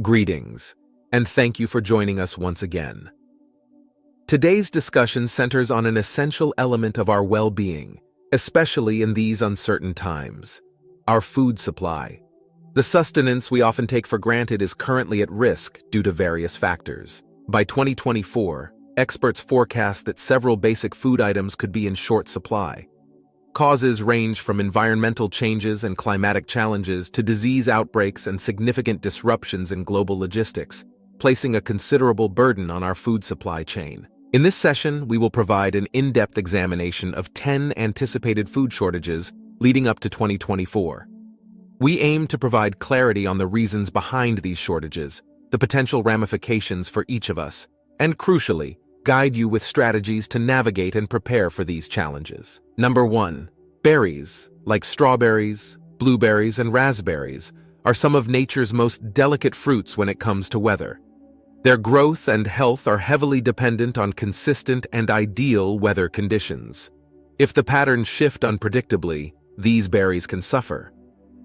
Greetings, and thank you for joining us once again. Today's discussion centers on an essential element of our well-being, especially in these uncertain times: our food supply. The sustenance we often take for granted is currently at risk due to various factors. By 2024, experts forecast that several basic food items could be in short supply. Causes range from environmental changes and climatic challenges to disease outbreaks and significant disruptions in global logistics, placing a considerable burden on our food supply chain. In this session, we will provide an in-depth examination of 10 anticipated food shortages leading up to 2024. We aim to provide clarity on the reasons behind these shortages, the potential ramifications for each of us, and crucially, guide you with strategies to navigate and prepare for these challenges. Number 1. Berries, like strawberries, blueberries, and raspberries, are some of nature's most delicate fruits when it comes to weather. Their growth and health are heavily dependent on consistent and ideal weather conditions. If the patterns shift unpredictably, these berries can suffer.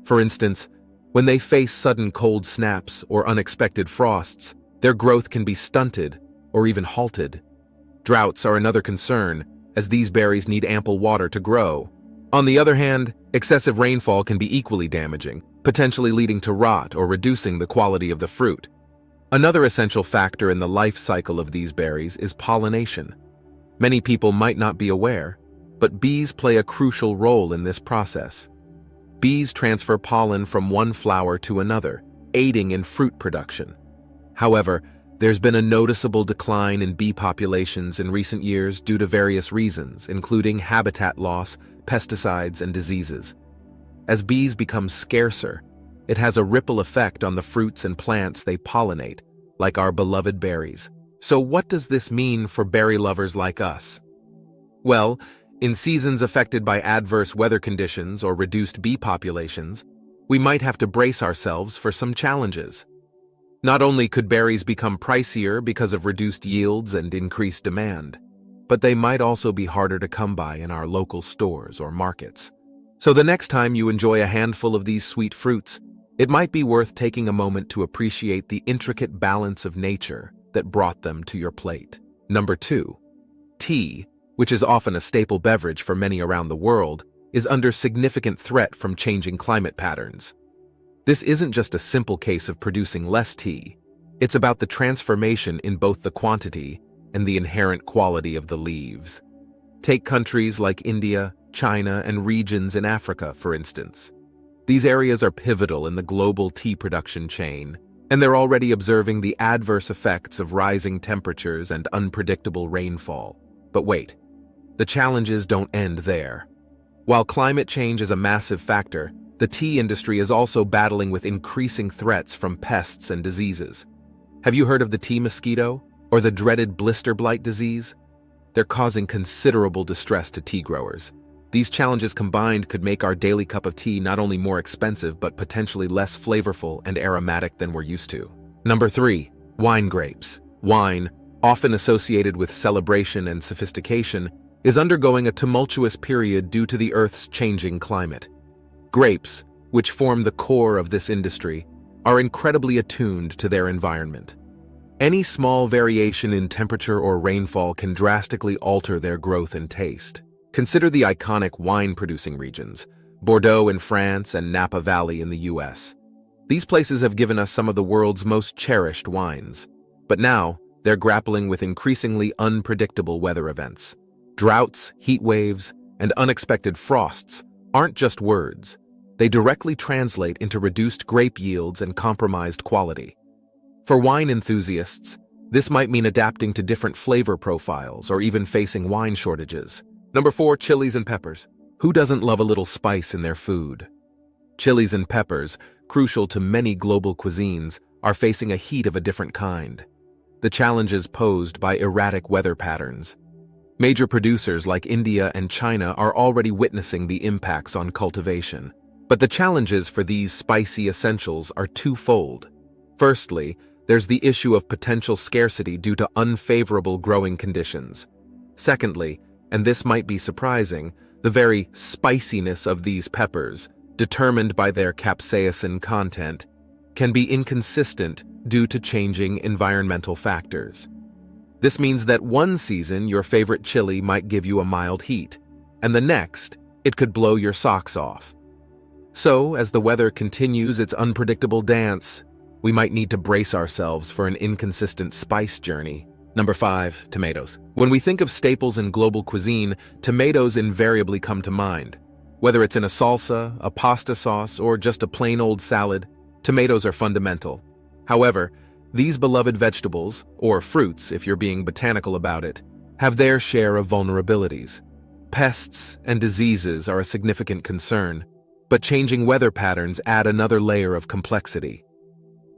For instance, when they face sudden cold snaps or unexpected frosts, their growth can be stunted or even halted. Droughts are another concern, as these berries need ample water to grow. On the other hand, excessive rainfall can be equally damaging, potentially leading to rot or reducing the quality of the fruit. Another essential factor in the life cycle of these berries is pollination. Many people might not be aware, but bees play a crucial role in this process. Bees transfer pollen from one flower to another, aiding in fruit production. However, there's been a noticeable decline in bee populations in recent years due to various reasons, including habitat loss, pesticides, and diseases. As bees become scarcer, it has a ripple effect on the fruits and plants they pollinate, like our beloved berries. So what does this mean for berry lovers like us? Well, in seasons affected by adverse weather conditions or reduced bee populations, we might have to brace ourselves for some challenges. Not only could berries become pricier because of reduced yields and increased demand, but they might also be harder to come by in our local stores or markets. So the next time you enjoy a handful of these sweet fruits, it might be worth taking a moment to appreciate the intricate balance of nature that brought them to your plate. Number 2. Tea, which is often a staple beverage for many around the world, is under significant threat from changing climate patterns. This isn't just a simple case of producing less tea. It's about the transformation in both the quantity and the inherent quality of the leaves. Take countries like India, China, and regions in Africa, for instance. These areas are pivotal in the global tea production chain, and they're already observing the adverse effects of rising temperatures and unpredictable rainfall. But wait, the challenges don't end there. While climate change is a massive factor, the tea industry is also battling with increasing threats from pests and diseases. Have you heard of the tea mosquito or the dreaded blister blight disease? They're causing considerable distress to tea growers. These challenges combined could make our daily cup of tea not only more expensive but potentially less flavorful and aromatic than we're used to. Number 3. Wine grapes. Wine, often associated with celebration and sophistication, is undergoing a tumultuous period due to the Earth's changing climate. Grapes, which form the core of this industry, are incredibly attuned to their environment. Any small variation in temperature or rainfall can drastically alter their growth and taste. Consider the iconic wine-producing regions, Bordeaux in France and Napa Valley in the US. These places have given us some of the world's most cherished wines. But now, they're grappling with increasingly unpredictable weather events. Droughts, heat waves, and unexpected frosts aren't just words. They directly translate into reduced grape yields and compromised quality. For wine enthusiasts, this might mean adapting to different flavor profiles or even facing wine shortages. Number 4. Chilies and peppers. Who doesn't love a little spice in their food? Chilies and peppers, crucial to many global cuisines, are facing a heat of a different kind. The challenges posed by erratic weather patterns. Major producers like India and China are already witnessing the impacts on cultivation. But the challenges for these spicy essentials are twofold. Firstly, there's the issue of potential scarcity due to unfavorable growing conditions. Secondly, and this might be surprising, the very spiciness of these peppers, determined by their capsaicin content, can be inconsistent due to changing environmental factors. This means that one season your favorite chili might give you a mild heat, and the next, it could blow your socks off. So, as the weather continues its unpredictable dance, we might need to brace ourselves for an inconsistent spice journey. Number 5, tomatoes. When we think of staples in global cuisine, tomatoes invariably come to mind. Whether it's in a salsa, a pasta sauce, or just a plain old salad, tomatoes are fundamental. However, these beloved vegetables, or fruits if you're being botanical about it, have their share of vulnerabilities. Pests and diseases are a significant concern, but changing weather patterns add another layer of complexity.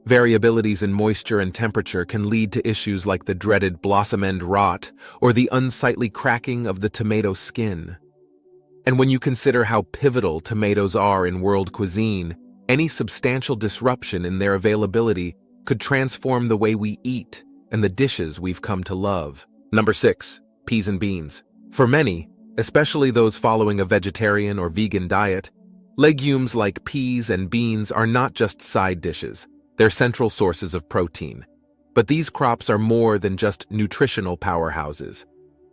Variabilities in moisture and temperature can lead to issues like the dreaded blossom end rot or the unsightly cracking of the tomato skin. And when you consider how pivotal tomatoes are in world cuisine, any substantial disruption in their availability could transform the way we eat and the dishes we've come to love. Number 6, peas and beans. For many, especially those following a vegetarian or vegan diet, legumes like peas and beans are not just side dishes. They're central sources of protein. But these crops are more than just nutritional powerhouses.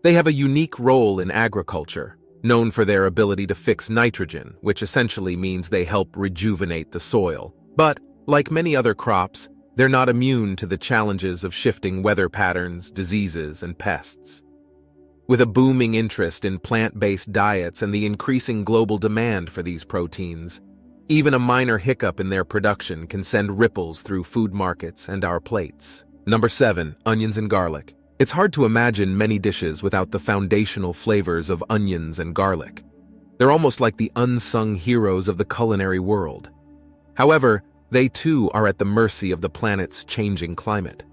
They have a unique role in agriculture, known for their ability to fix nitrogen, which essentially means they help rejuvenate the soil. But, like many other crops, they're not immune to the challenges of shifting weather patterns, diseases, and pests. With a booming interest in plant-based diets and the increasing global demand for these proteins, even a minor hiccup in their production can send ripples through food markets and our plates. Number 7, onions and garlic. It's hard to imagine many dishes without the foundational flavors of onions and garlic. They're almost like the unsung heroes of the culinary world. However, they too are at the mercy of the planet's changing climate.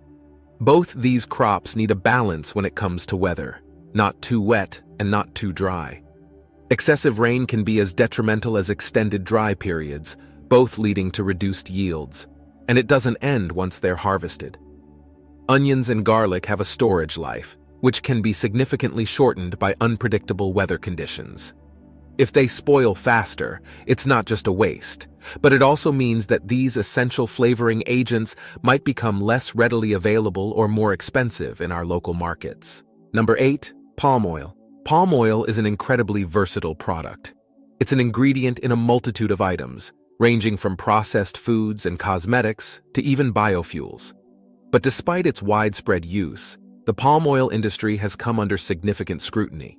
Both these crops need a balance when it comes to weather, not too wet and not too dry. Excessive rain can be as detrimental as extended dry periods, both leading to reduced yields, and it doesn't end once they're harvested. Onions and garlic have a storage life, which can be significantly shortened by unpredictable weather conditions. If they spoil faster, it's not just a waste, but it also means that these essential flavoring agents might become less readily available or more expensive in our local markets. Number 8, palm oil. Palm oil is an incredibly versatile product. It's an ingredient in a multitude of items, ranging from processed foods and cosmetics to even biofuels. But despite its widespread use, the palm oil industry has come under significant scrutiny.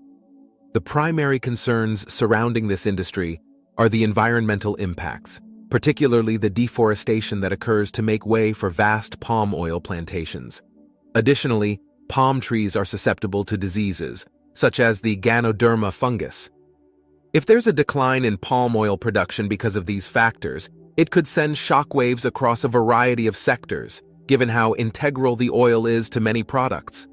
The primary concerns surrounding this industry are the environmental impacts, particularly the deforestation that occurs to make way for vast palm oil plantations. Additionally, palm trees are susceptible to diseases, such as the Ganoderma fungus. If there's a decline in palm oil production because of these factors, it could send shockwaves across a variety of sectors, given how integral the oil is to many products.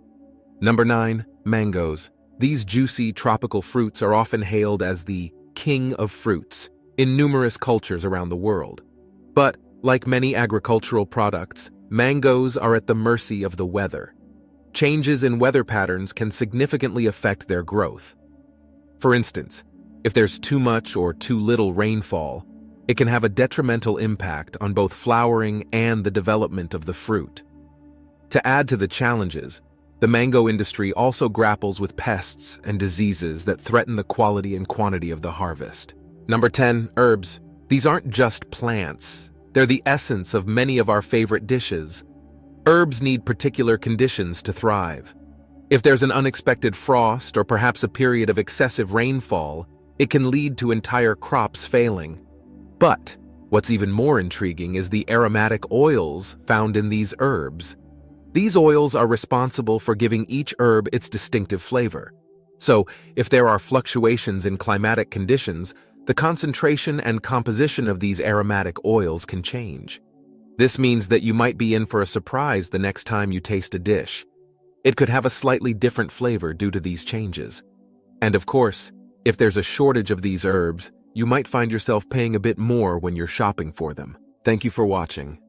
Number 9, mangoes. These juicy tropical fruits are often hailed as the king of fruits in numerous cultures around the world. But, like many agricultural products, mangoes are at the mercy of the weather. Changes in weather patterns can significantly affect their growth. For instance, if there's too much or too little rainfall, it can have a detrimental impact on both flowering and the development of the fruit. To add to the challenges, the mango industry also grapples with pests and diseases that threaten the quality and quantity of the harvest. Number 10, herbs. These aren't just plants. They're the essence of many of our favorite dishes. Herbs need particular conditions to thrive. If there's an unexpected frost or perhaps a period of excessive rainfall, it can lead to entire crops failing. But what's even more intriguing is the aromatic oils found in these herbs. These oils are responsible for giving each herb its distinctive flavor. So, if there are fluctuations in climatic conditions, the concentration and composition of these aromatic oils can change. This means that you might be in for a surprise the next time you taste a dish. It could have a slightly different flavor due to these changes. And of course, if there's a shortage of these herbs, you might find yourself paying a bit more when you're shopping for them. Thank you for watching.